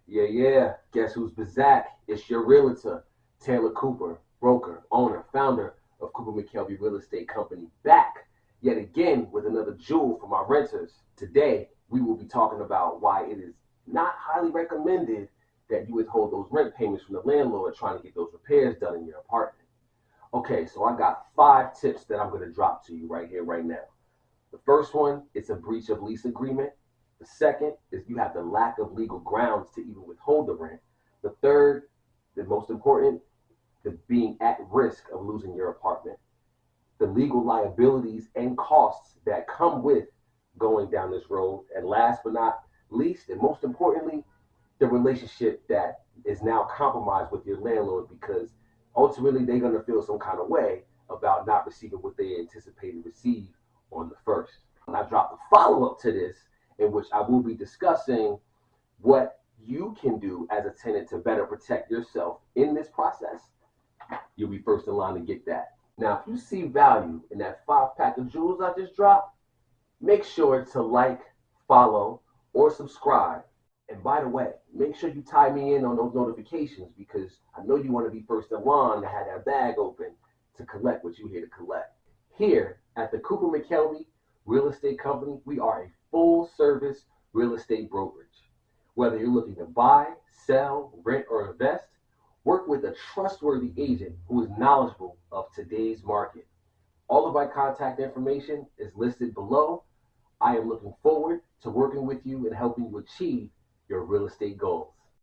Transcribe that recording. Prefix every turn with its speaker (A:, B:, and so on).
A: Yeah. Guess who's back? It's your realtor, Taylor Cooper, broker, owner, founder of Cooper McKelvey Real Estate Company, back yet again with another jewel for my renters. Today, we will be talking about why it is not highly recommended that you withhold those rent payments from the landlord trying to get those repairs done in your apartment. Okay, so I got 5 tips that I'm going to drop to you right here, right now. The first one is a breach of lease agreement. The second is you have the lack of legal grounds to even withhold the rent. The third, the most important, the being at risk of losing your apartment. The legal liabilities and costs that come with going down this road. And last but not least, and most importantly, the relationship that is now compromised with your landlord because ultimately they're going to feel some kind of way about not receiving what they anticipated to receive on the first. And I dropped a follow up to this in which I will be discussing what you can do as a tenant to better protect yourself in this process. You'll be first in line to get that. Now, if you see value in that 5 pack of jewels I just dropped, make sure to like, follow, or subscribe. And by the way, make sure you tie me in on those notifications because I know you want to be first in line to have that bag open to collect what you're here to collect. Here at the Cooper McKelvey Real Estate Company, we are a full service real estate brokerage. Whether you're looking to buy, sell, rent, or invest, work with a trustworthy agent who is knowledgeable of today's market. All of my contact information is listed below. I am looking forward to working with you and helping you achieve your real estate goals.